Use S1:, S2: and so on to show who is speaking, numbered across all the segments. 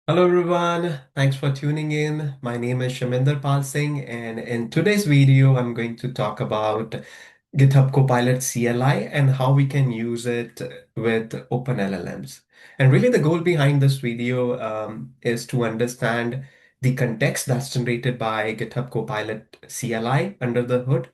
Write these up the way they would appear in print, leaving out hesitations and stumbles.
S1: Hello everyone, thanks for tuning in. My name is Shaminder Pal Singh, and in today's video, I'm going to talk about GitHub Copilot CLI and how we can use it with Open LLMs. And really, the goal behind this video is to understand the context that's generated by GitHub Copilot CLI under the hood,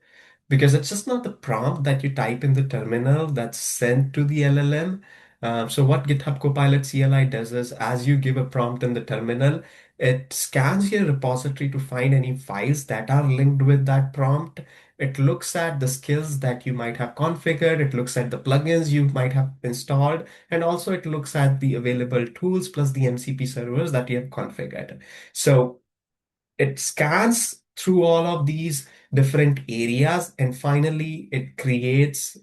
S1: because it's just not the prompt that you type in the terminal that's sent to the LLM. So what GitHub Copilot CLI does is, as you give a prompt in the terminal, it scans your repository to find any files that are linked with that prompt. It looks at the skills that you might have configured. It looks at the plugins you might have installed, and also it looks at the available tools plus the MCP servers that you have configured. So it scans through all of these different areas, and finally it creates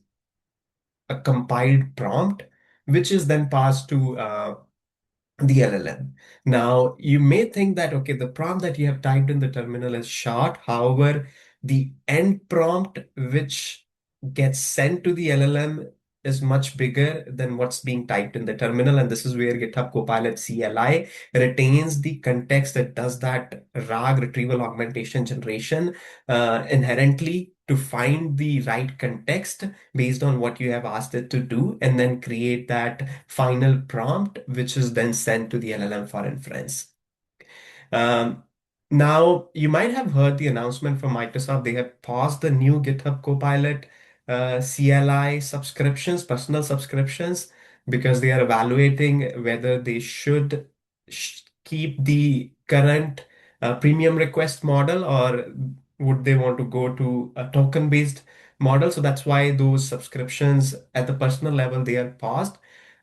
S1: a compiled prompt, which is then passed to the LLM. Now, you may think that, okay, the prompt that you have typed in the terminal is short. However, the end prompt, which gets sent to the LLM, is much bigger than what's being typed in the terminal. And this is where GitHub Copilot CLI retains the context. It does that RAG retrieval augmentation generation inherently to find the right context based on what you have asked it to do, and then create that final prompt, which is then sent to the LLM for inference. Um, Now, you might have heard the announcement from Microsoft. They have paused the new GitHub Copilot CLI subscriptions, personal subscriptions, because they are evaluating whether they should keep the current premium request model, or would they want to go to a token-based model. So that's why those subscriptions at the personal level, they are paused.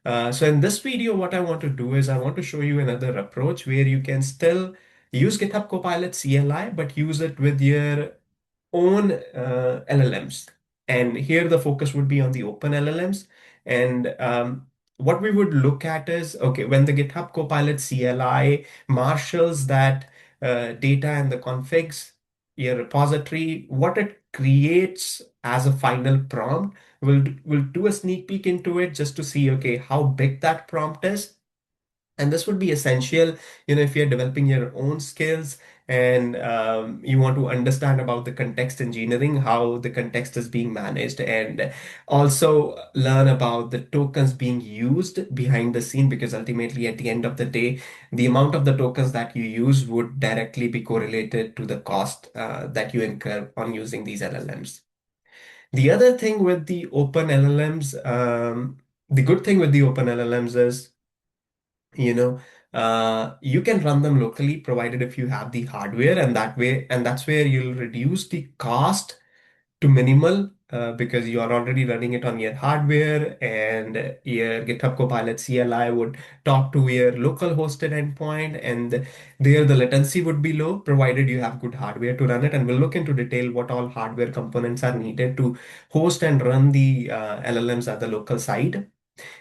S1: So in this video, what I want to do is I want to show you another approach where you can still use GitHub Copilot CLI, but use it with your own LLMs. And here the focus would be on the Open LLMs. And what we would look at is, okay, when the GitHub Copilot CLI marshals that data and the configs, your repository, what it creates as a final prompt, we'll do a sneak peek into it just to see, okay, how big that prompt is. And this would be essential, if you're developing your own skills and you want to understand about the context engineering, how the context is being managed, and also learn about the tokens being used behind the scene, because ultimately at the end of the day, the amount of the tokens that you use would directly be correlated to the cost that you incur on using these LLMs. The other thing with the open LLMs, the good thing with the open LLMs is, you know you can run them locally provided if you have the hardware, and that's where you'll reduce the cost to minimal, because you are already running it on your hardware, and your GitHub Copilot CLI would talk to your local hosted endpoint, and there the latency would be low provided you have good hardware to run it. And we'll look into detail what all hardware components are needed to host and run the LLMs at the local site.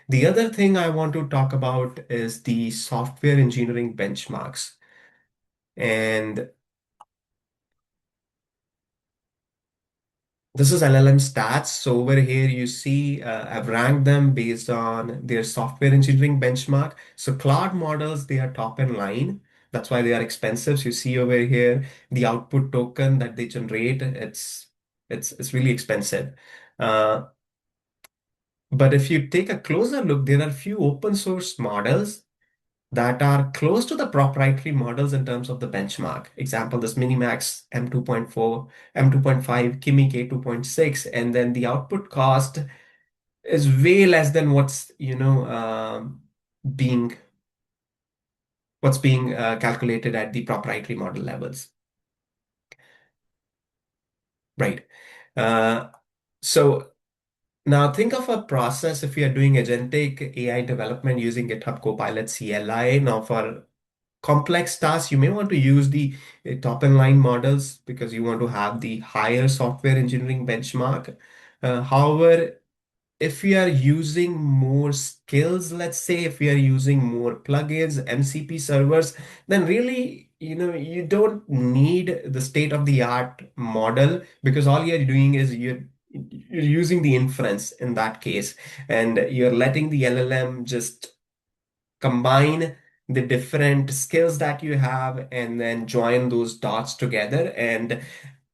S1: The other thing I want to talk about is the software engineering benchmarks. And this is LLM stats. So over here, you see I've ranked them based on their software engineering benchmark. So cloud models, they are top in line. That's why they are expensive. So you see over here, the output token that they generate, it's really expensive. Uh, but if you take a closer look, there are few open source models that are close to the proprietary models in terms of the benchmark. Example, this Minimax M2.4, M2.5, Kimi K2.6, and then the output cost is way less than being what's being calculated at the proprietary model levels, right? Uh, so now think of a process if you are doing agentic AI development using GitHub Copilot CLI. Now for complex tasks, you may want to use the top in line models because you want to have the higher software engineering benchmark. However, if we are using more skills, let's say if we are using more plugins, MCP servers, then really, you don't need the state of the art model, because all you're doing is you're using the inference in that case, and you're letting the LLM just combine the different skills that you have and then join those dots together and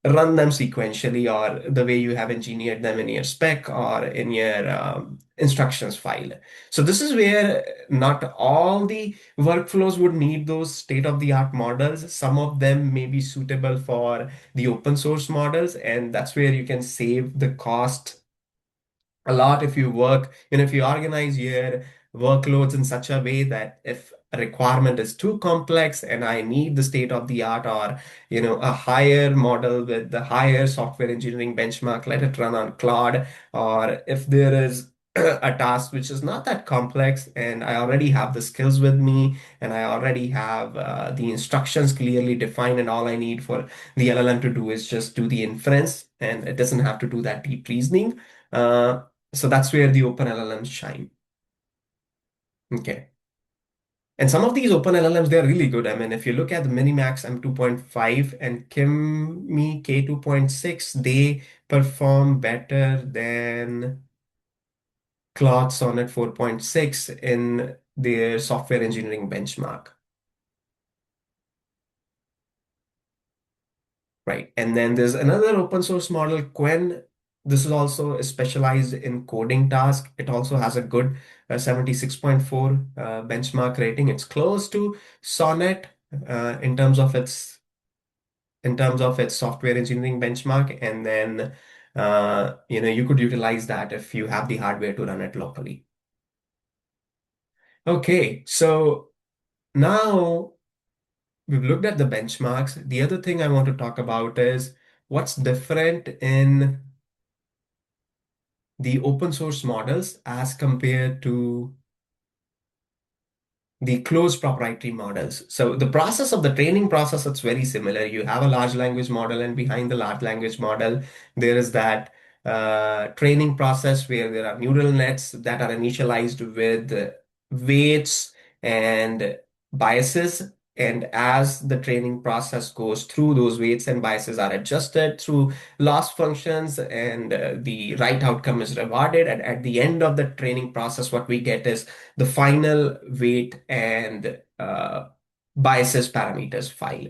S1: run them sequentially or the way you have engineered them in your spec or in your instructions file. So this is where not all the workflows would need those state-of-the-art models. Some of them may be suitable for the open source models, and that's where you can save the cost a lot if you work, if you organize your workloads in such a way that if a requirement is too complex and I need the state of the art or, a higher model with the higher software engineering benchmark, let it run on Claude. Or if there is a task which is not that complex and I already have the skills with me and I already have the instructions clearly defined and all I need for the LLM to do is just do the inference and it doesn't have to do that deep reasoning. So that's where the Open LLMs shine. Okay. And some of these Open LLMs, they're really good. I mean, if you look at the Minimax M2.5 and Kimi K2.6, they perform better than Claude Sonnet 4.6 in their software engineering benchmark. Right. And then there's another open source model, Quen. This is also specialized in coding task. It also has a good 76.4 benchmark rating. It's close to Sonnet in terms of its software engineering benchmark. And then you could utilize that if you have the hardware to run it locally. Okay, so now we've looked at the benchmarks. The other thing I want to talk about is what's different in the open source models as compared to the closed proprietary models. So the process of the training process, it's very similar. You have a large language model, and behind the large language model, there is that training process where there are neural nets that are initialized with weights and biases. And as the training process goes through, those weights and biases are adjusted through loss functions, and the right outcome is rewarded. And at the end of the training process, what we get is the final weight and biases parameters file.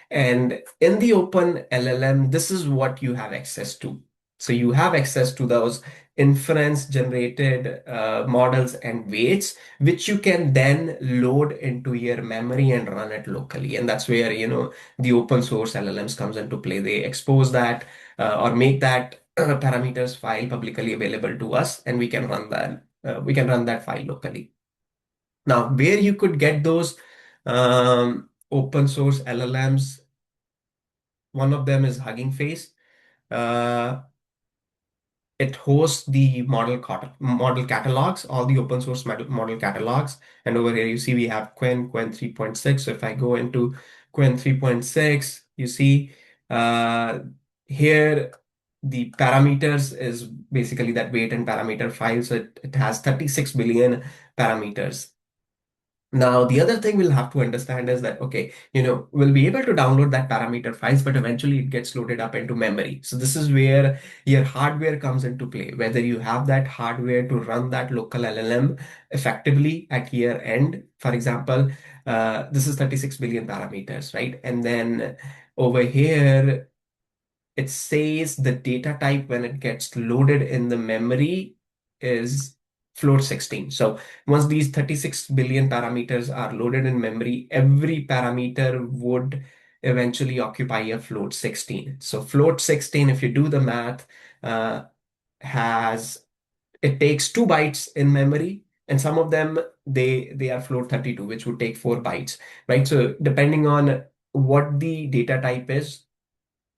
S1: And in the Open LLM, this is what you have access to. So you have access to those inference generated models and weights, which you can then load into your memory and run it locally. And that's where, the open source LLMs comes into play. They expose that or make that parameters file publicly available to us, and we can run that. We can run that file locally. Now, where you could get those open source LLMs, one of them is Hugging Face. Uh, it hosts the model catalogs, all the open source model catalogs. And over here, you see we have Quen 3.6. So if I go into Quen 3.6, you see uh, here the parameters is basically that weight and parameter file. So it has 36 billion parameters. Now, the other thing we'll have to understand is that, okay, we'll be able to download that parameter files, but eventually it gets loaded up into memory. So this is where your hardware comes into play, whether you have that hardware to run that local LLM effectively at your end. For example, this is 36 billion parameters, right? And then over here, it says the data type when it gets loaded in the memory is float 16. So once these 36 billion parameters are loaded in memory, every parameter would eventually occupy a float 16. So float 16, if you do the math, uh, has it takes 2 bytes in memory, and some of them they are float 32, which would take 4 bytes, right? So depending on what the data type is,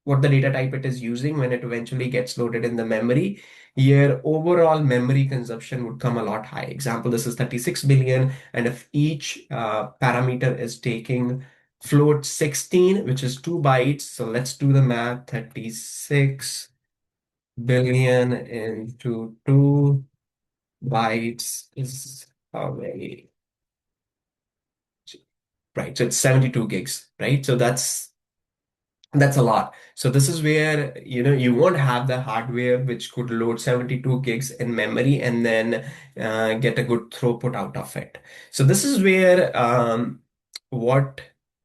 S1: what the data type it is using when it eventually gets loaded in the memory, your overall memory consumption would come a lot high. Example, this is 36 billion, and if each parameter is taking float 16, which is 2 bytes, so let's do the math, 36 billion into 2 bytes is how many? Right, so it's 72 gigs, right? So that's That's a lot. So this is where, you won't have the hardware which could load 72 gigs in memory and then get a good throughput out of it. So this is where what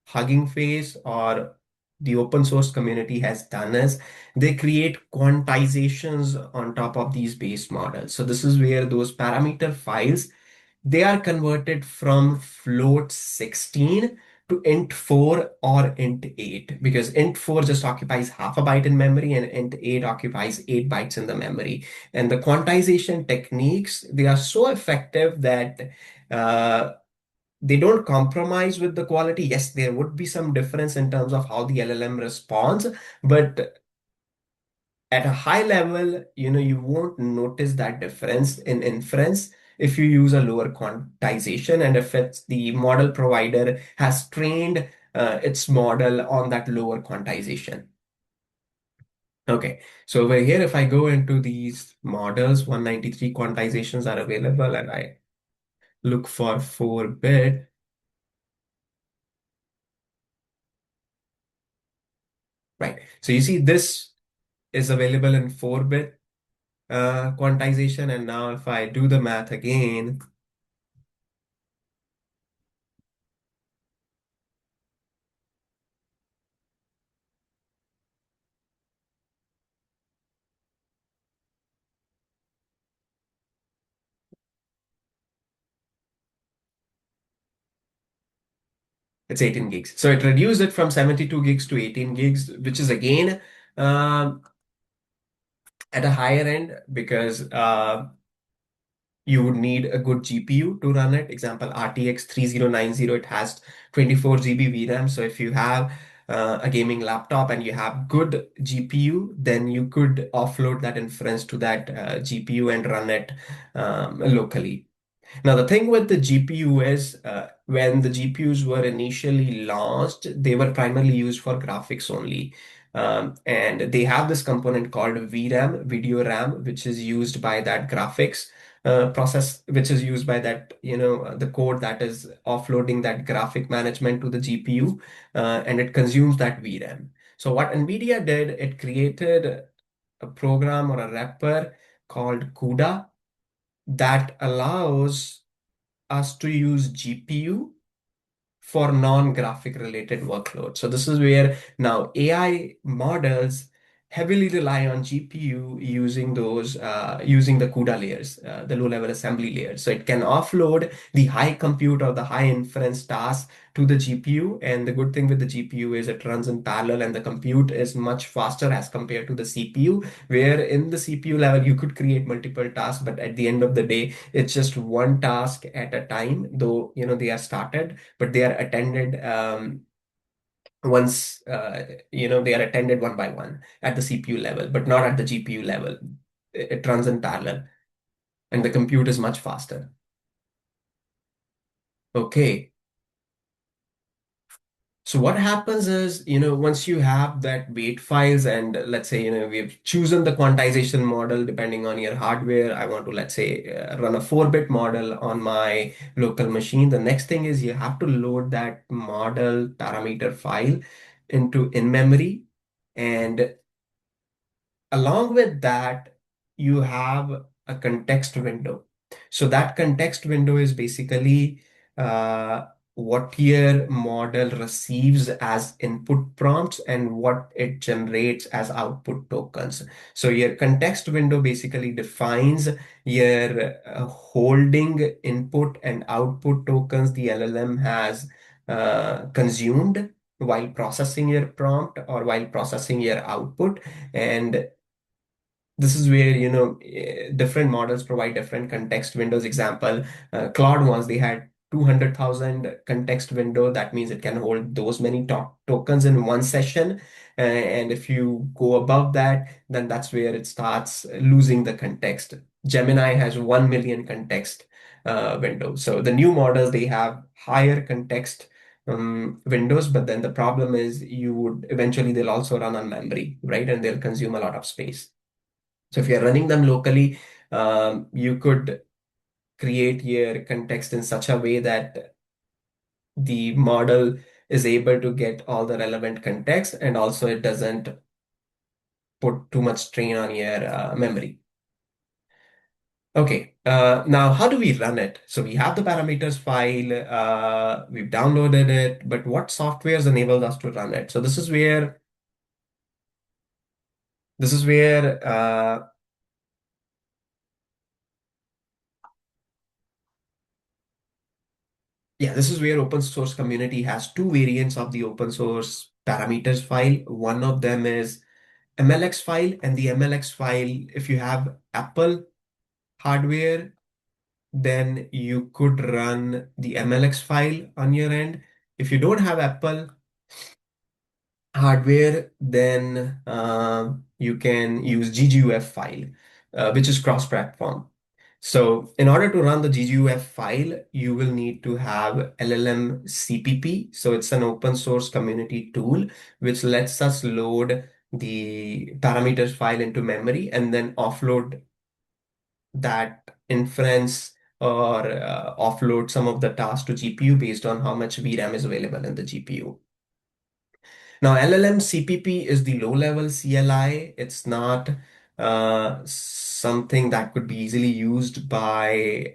S1: Hugging Face or the open source community has done is they create quantizations on top of these base models. So this is where those parameter files, they are converted from float 16 to int 4 or int 8, because int 4 just occupies half a byte in memory and int 8 occupies 8 bytes in the memory. And the quantization techniques, they are so effective that uh, they don't compromise with the quality. Yes, there would be some difference in terms of how the LLM responds, but at a high level, you won't notice that difference in inference if you use a lower quantization and if it's the model provider has trained its model on that lower quantization. Okay, so over here, if I go into these models, 193 quantizations are available and I look for 4-bit, right? So you see this is available in 4-bit quantization. And now if I do the math again, it's 18 gigs. So it reduced it from 72 gigs to 18 gigs, which is again um, at a higher end because you would need a good GPU to run it. Example, RTX 3090, it has 24 GB VRAM. So if you have a gaming laptop and you have good GPU, then you could offload that inference to that GPU and run it locally. Now, the thing with the GPU is when the GPUs were initially launched, they were primarily used for graphics only. And they have this component called VRAM, video RAM, which is used by that graphics process, which is used by that, the code that is offloading that graphic management to the GPU, and it consumes that VRAM. So what NVIDIA did, it created a program or a wrapper called CUDA that allows us to use GPU for non-graphic related workloads. So this is where now AI models heavily rely on GPU using the CUDA layers, the low-level assembly layers. So it can offload the high compute or the high inference tasks to the GPU. And the good thing with the GPU is it runs in parallel and the compute is much faster as compared to the CPU, where in the CPU level you could create multiple tasks, but at the end of the day, it's just one task at a time, though they are started but they are attended once they are attended one by one at the CPU level, but not at the GPU level. It runs in parallel, and the compute is much faster. Okay. So what happens is, once you have that weight files and let's say, we've chosen the quantization model depending on your hardware. I want to, let's say, run a 4-bit model on my local machine. The next thing is you have to load that model parameter file into in-memory. And along with that, you have a context window. So that context window is basically uh, what your model receives as input prompts and what it generates as output tokens. So your context window basically defines your holding input and output tokens the LLM has consumed while processing your prompt or while processing your output. And this is where different models provide different context windows. Example, Claude ones, they had 200,000 context window. That means it can hold those many tokens in one session. And if you go above that, then that's where it starts losing the context. Gemini has 1 million context window. So the new models, they have higher context windows, but then the problem is you would eventually they'll also run on memory, right? And they'll consume a lot of space. So if you're running them locally, you could create your context in such a way that the model is able to get all the relevant context, and also it doesn't put too much strain on your memory. Okay, now how do we run it? So we have the parameters file, we've downloaded it, but what softwares enables us to run it? So this is where yeah, this is where open source community has two variants of the open source parameters file. One of them is MLX file, and the MLX file, if you have Apple hardware, then you could run the MLX file on your end. If you don't have Apple hardware, then you can use GGUF file, which is cross-platform. So in order to run the GGUF file, you will need to have LLM CPP. So it's an open source community tool which lets us load the parameters file into memory and then offload that inference or offload some of the tasks to GPU based on how much VRAM is available in the GPU. Now, LLM CPP is the low-level CLI. It's not something that could be easily used by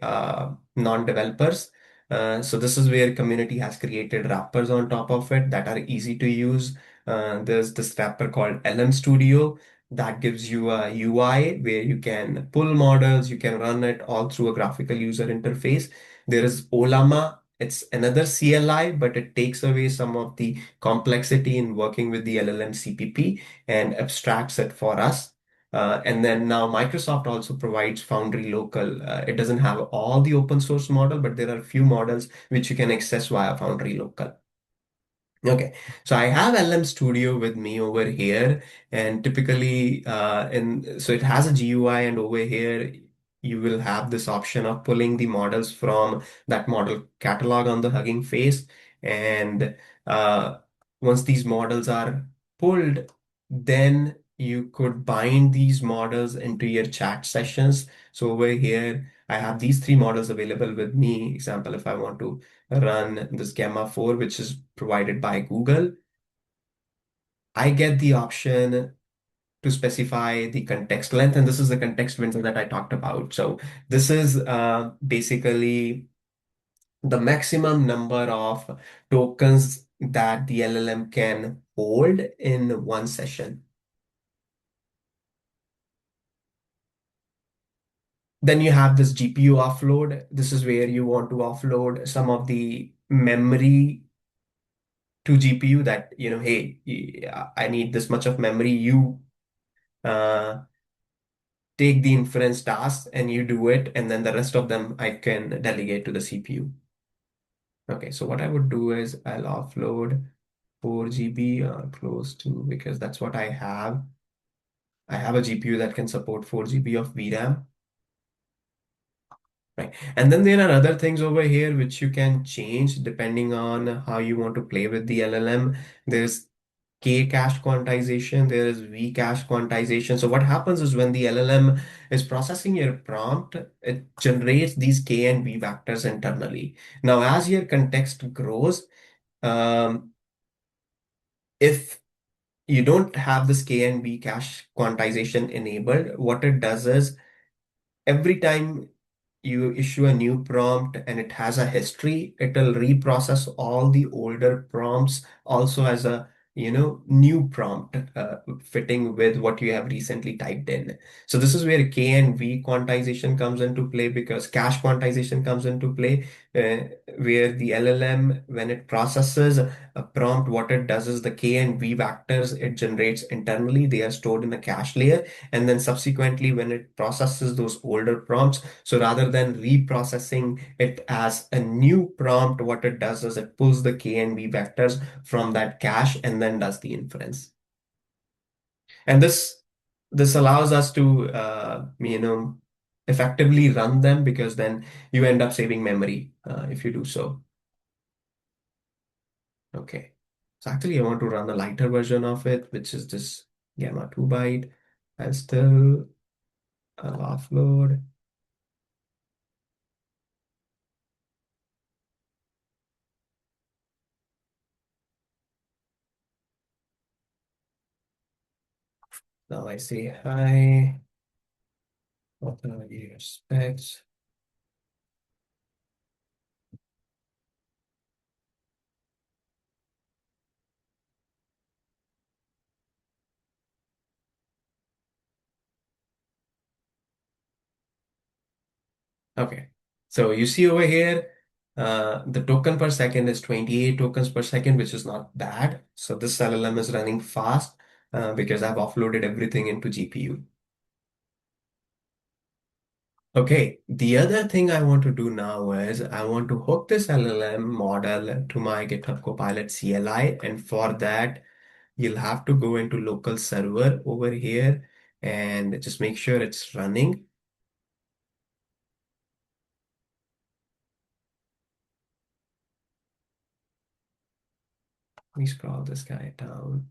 S1: non-developers. So this is where community has created wrappers on top of it that are easy to use. There's this wrapper called LMStudio that gives you a UI where you can pull models, you can run it all through a graphical user interface. There is Olama. It's another CLI, but it takes away some of the complexity in working with the LLM CPP and abstracts it for us. And then now Microsoft also provides Foundry Local. It doesn't have all the open source model, but there are a few models which you can access via Foundry Local. Okay, so I have LM Studio with me over here, and typically, so it has a GUI, and over here you will have this option of pulling the models from that model catalog on the Hugging Face, and uh, once these models are pulled, then you could bind these models into your chat sessions. So over here, I have these three models available with me. Example, if I want to run this Gamma 4, which is provided by Google, I get the option to specify the context length, and this is the context window that I talked about. So this is basically the maximum number of tokens that the LLM can hold in one session. Then you have this GPU offload. This is where you want to offload some of the memory to GPU that, hey, I need this much of memory. You uh, take the inference tasks and you do it, and then the rest of them I can delegate to the CPU. Okay, so what I would do is I'll offload 4 GB or close to, because that's what I have. I have a GPU that can support 4 GB of VRAM. Right. And then there are other things over here which you can change depending on how you want to play with the LLM. There's K cache quantization, there is V cache quantization. So what happens is when the LLM is processing your prompt, it generates these K and V vectors internally. Now, as your context grows, um, if you don't have this K and V cache quantization enabled, what it does is every time you issue a new prompt and it has a history, it'll reprocess all the older prompts also as a new prompt fitting with what you have recently typed in. So this is where K and V quantization comes into play, because cache quantization comes into play, where the LLM, when it processes a prompt, what it does is the K and V vectors it generates internally, they are stored in a cache layer, and then subsequently when it processes those older prompts, so rather than reprocessing it as a new prompt, what it does is it pulls the K and V vectors from that cache and then does the inference. And this allows us to effectively run them, because then you end up saving memory if you do so. Okay. So actually I want to run the lighter version of it, which is this Gamma 2 byte. I'll offload. Now I say hi, what are your specs? Okay. So you see over here, the token per second is 28 tokens per second, which is not bad. So this LLM is running fast because I've offloaded everything into GPU. Okay, the other thing I want to do now is I want to hook this LLM model to my GitHub Copilot CLI. And for that, you'll have to go into local server over here and just make sure it's running. Let me scroll this guy down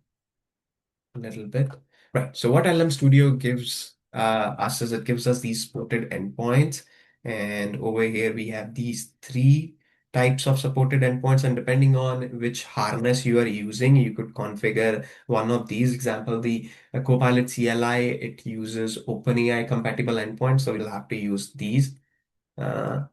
S1: a little bit. Right. So what LMStudio gives us is it gives us these supported endpoints. And over here we have these three types of supported endpoints. And depending on which harness you are using, you could configure one of these. Example, the Copilot CLI, it uses OpenAI compatible endpoints. So you'll have to use these. Uh,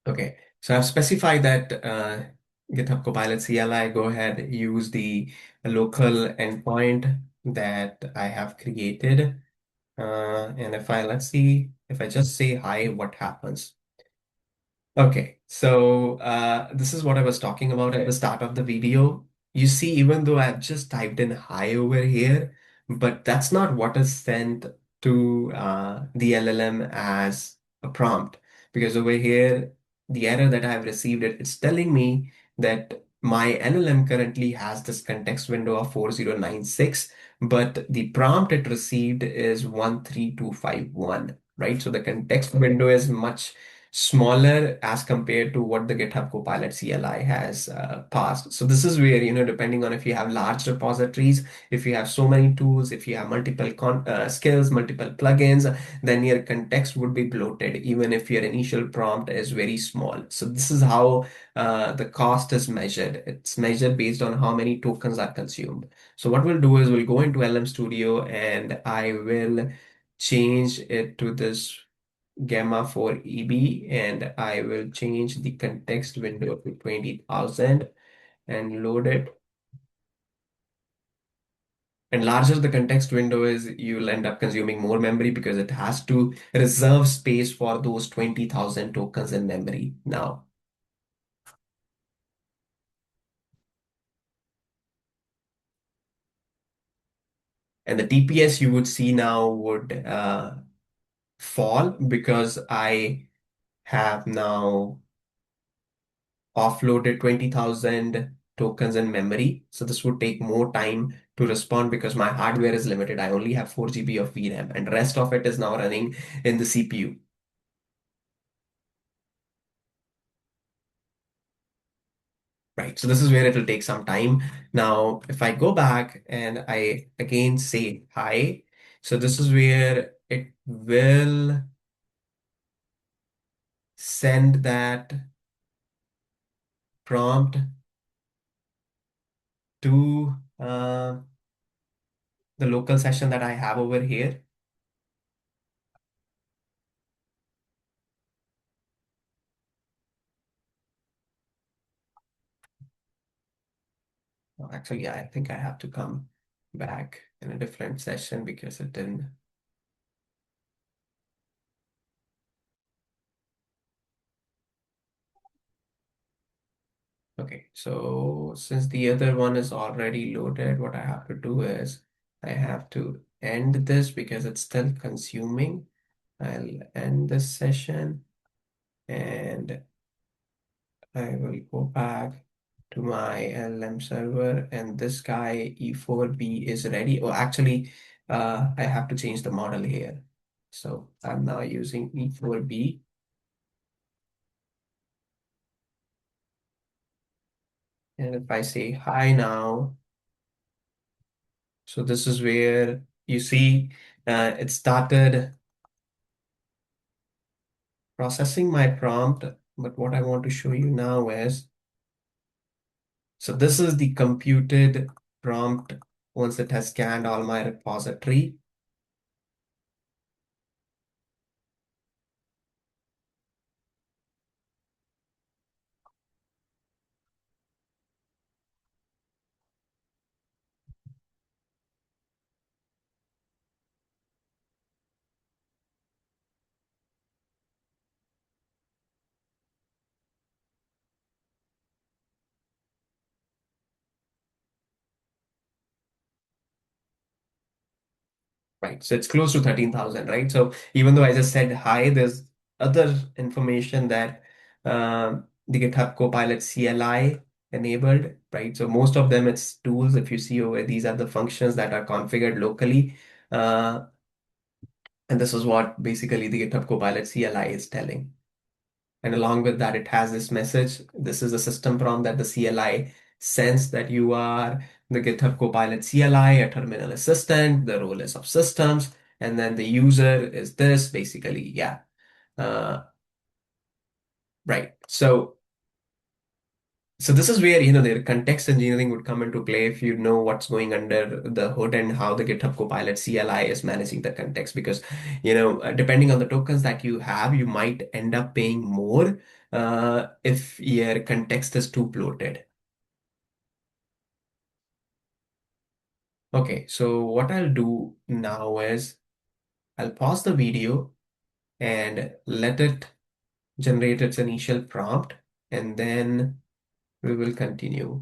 S1: Okay, so I've specified that GitHub Copilot CLI, go ahead, use the local endpoint that I have created. And if I, let's see, if I just say hi, what happens? Okay, so this is what I was talking about at the start of the video. You see, even though I've just typed in hi over here, but that's not what is sent to the LLM as a prompt. Because over here, the error that I've received, it's telling me that my LLM currently has this context window of 4096, but the prompt it received is 13251, right? So the context window is much smaller as compared to what the GitHub Copilot CLI has passed. So this is where, depending on if you have large repositories, if you have so many tools, if you have multiple skills, multiple plugins, then your context would be bloated, even if your initial prompt is very small. So this is how the cost is measured. It's measured based on how many tokens are consumed. So what we'll do is we'll go into LM Studio and I will change it to this gamma for EB and I will change the context window to 20,000 and load it. And larger the context window is, you'll end up consuming more memory because it has to reserve space for those 20,000 tokens in memory now. And the TPS you would see now would fall because I have now offloaded 20,000 tokens in memory. So this would take more time to respond because my hardware is limited. I only have 4 GB of VRAM and rest of it is now running in the CPU. Right. So this is where it will take some time. Now, if I go back and I again say hi, so this is where it will send that prompt to the local session that I have over here. Actually, yeah, I think I have to come back in a different session because it didn't. Okay, so since the other one is already loaded, what I have to do is I have to end this because it's still consuming. I'll end this session and I will go back to my LM server and this guy E4B is ready. Oh, actually, I have to change the model here. So I'm now using E4B. And if I say hi now, so this is where you see it started processing my prompt. But what I want to show you now is, so this is the computed prompt once it has scanned all my repository. Right. So it's close to 13,000, right? So even though I just said hi, there's other information that the GitHub Copilot CLI enabled, right? So most of them, it's tools. If you see over, these are the functions that are configured locally. Uh, and this is what basically the GitHub Copilot CLI is telling. And along with that, it has this message. This is the system prompt that the CLI sends that you are the GitHub Copilot CLI, a terminal assistant, the role is of systems, and then the user is this basically. Yeah. Uh, right. So this is where, the context engineering would come into play if you know what's going under the hood and how the GitHub Copilot CLI is managing the context. Because, depending on the tokens that you have, you might end up paying more if your context is too bloated. Okay, so what I'll do now is I'll pause the video and let it generate its initial prompt, and then we will continue.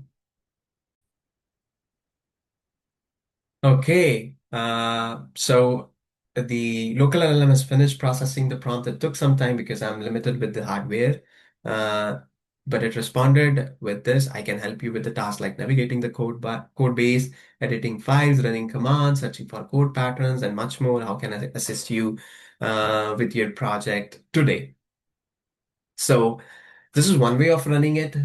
S1: Okay, so the local LLM has finished processing the prompt. It took some time because I'm limited with the hardware, uh, but it responded with this. I can help you with the tasks like navigating the code base, editing files, running commands, searching for code patterns, and much more. How can I assist you with your project today? So this is one way of running it,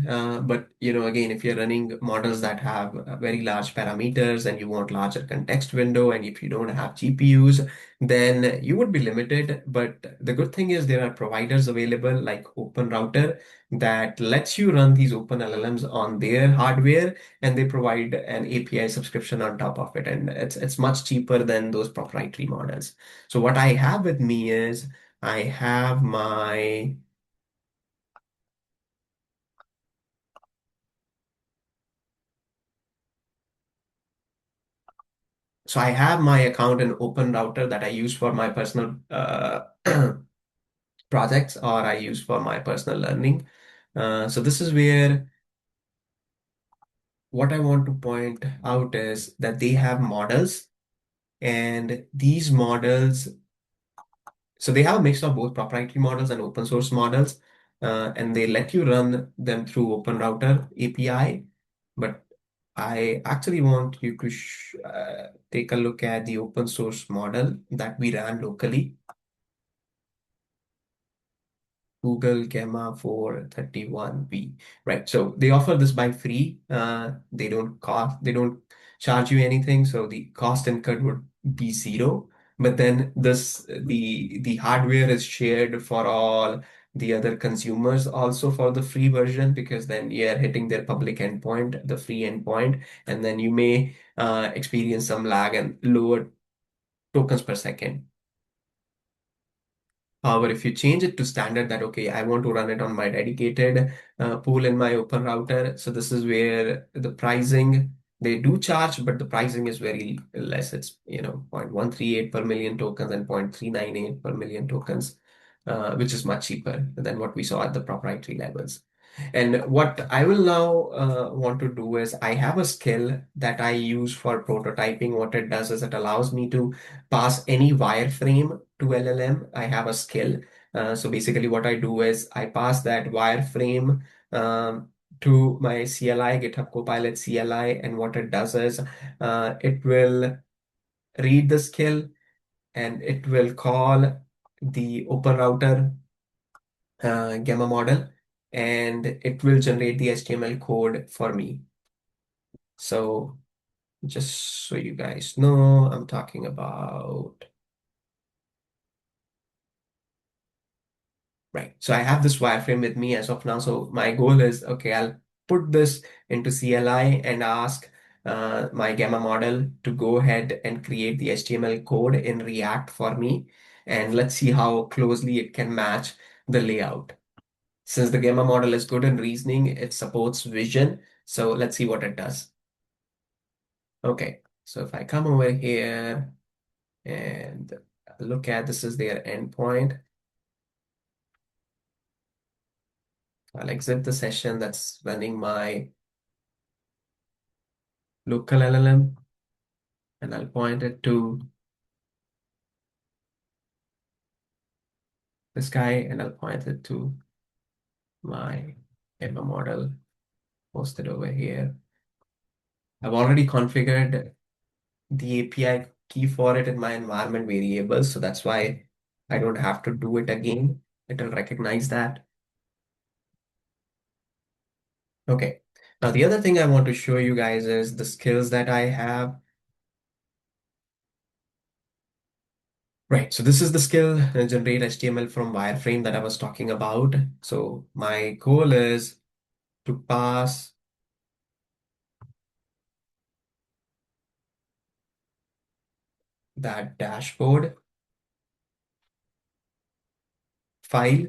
S1: but again, if you're running models that have very large parameters and you want larger context window, and if you don't have GPUs, then you would be limited. But the good thing is there are providers available like OpenRouter that lets you run these Open LLMs on their hardware, and they provide an API subscription on top of it, and it's much cheaper than those proprietary models. So what I have with me is I have my So I have my account in OpenRouter that I use for my personal projects, or I use for my personal learning. So this is where what I want to point out is that they have models, and these models, so they have a mix of both proprietary models and open source models, and they let you run them through OpenRouter API. But I actually want you to take a look at the open source model that we ran locally. Google Gamma 431B, right? So they offer this by free. They don't charge you anything. So the cost incurred would be zero. But then the hardware is shared for all the other consumers also for the free version, because then you're hitting their public endpoint, the free endpoint, and then you may experience some lag and lower tokens per second. However, if you change it to standard that, okay, I want to run it on my dedicated pool in my open router. So this is where the pricing They do charge, but the pricing is very less. It's 0.138 per million tokens and 0.398 per million tokens, which is much cheaper than what we saw at the proprietary levels. And what I will now want to do is I have a skill that I use for prototyping. What it does is it allows me to pass any wireframe to LLM. I have a skill. So basically what I do is I pass that wireframe to my CLI, GitHub Copilot CLI, and what it does is it will read the skill and it will call the OpenRouter gamma model, and it will generate the HTML code for me. So just so you guys know, I'm talking about. Right. So I have this wireframe with me as of now. So my goal is, okay, I'll put this into CLI and ask my Gamma model to go ahead and create the HTML code in React for me. And let's see how closely it can match the layout. Since the Gamma model is good in reasoning, it supports vision. So let's see what it does. Okay. So if I come over here and look at this is their endpoint. I'll exit the session that's running my local LLM, and I'll point it to this guy, and I'll point it to my Emma model posted over here. I've already configured the API key for it in my environment variables, so that's why I don't have to do it again. It'll recognize that. Okay. Now, the other thing I want to show you guys is the skills that I have. Right, so this is the skill generate HTML from wireframe that I was talking about. So my goal is to pass that dashboard file,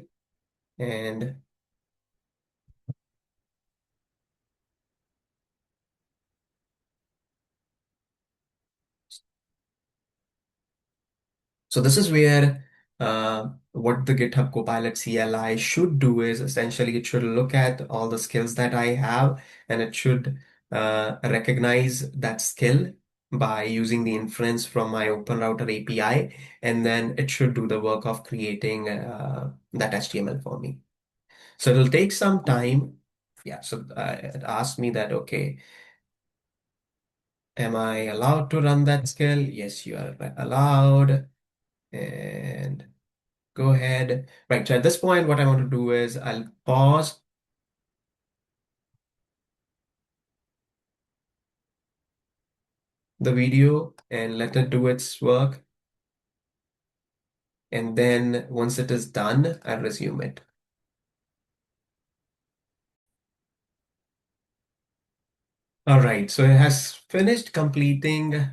S1: and so this is where what the GitHub Copilot CLI should do is essentially it should look at all the skills that I have, and it should recognize that skill by using the inference from my OpenRouter API, and then it should do the work of creating that HTML for me. So it'll take some time. Yeah, so it asked me that, okay, am I allowed to run that skill? Yes, you are allowed. And go ahead. Right, so at this point, what I want to do is I'll pause the video and let it do its work. And then once it is done, I'll resume it. All right, so it has finished completing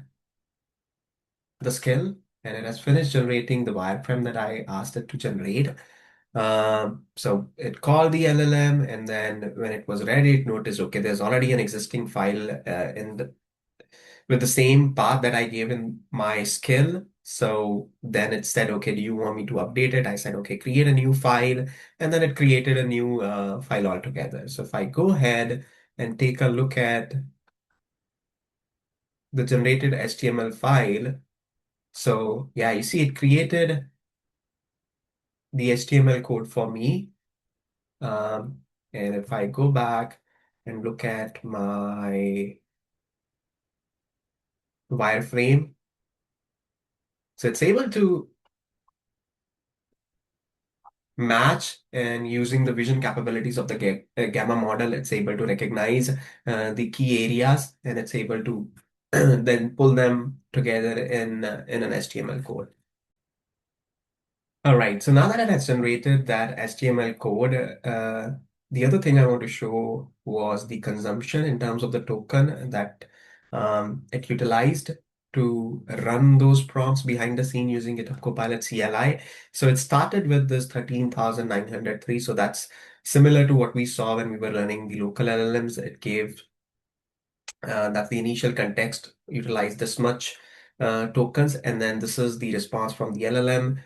S1: the skill, and it has finished generating the wireframe that I asked it to generate. So it called the LLM, and then when it was ready, it noticed, okay, there's already an existing file with the same path that I gave in my skill. So then it said, okay, do you want me to update it? I said, okay, create a new file. And then it created a new file altogether. So if I go ahead and take a look at the generated HTML file, so yeah, you see it created the HTML code for me. And if I go back and look at my wireframe, so it's able to match, and using the vision capabilities of the gamma model, it's able to recognize the key areas, and it's able to then pull them together in an HTML code. All right, so now that it has generated that HTML code, the other thing I want to show was the consumption in terms of the token that it utilized to run those prompts behind the scene using GitHub Copilot CLI. So it started with this 13,903. So that's similar to what we saw when we were running the local LLMs. It gave That's the initial context, utilize this much tokens, and then this is the response from the LLM.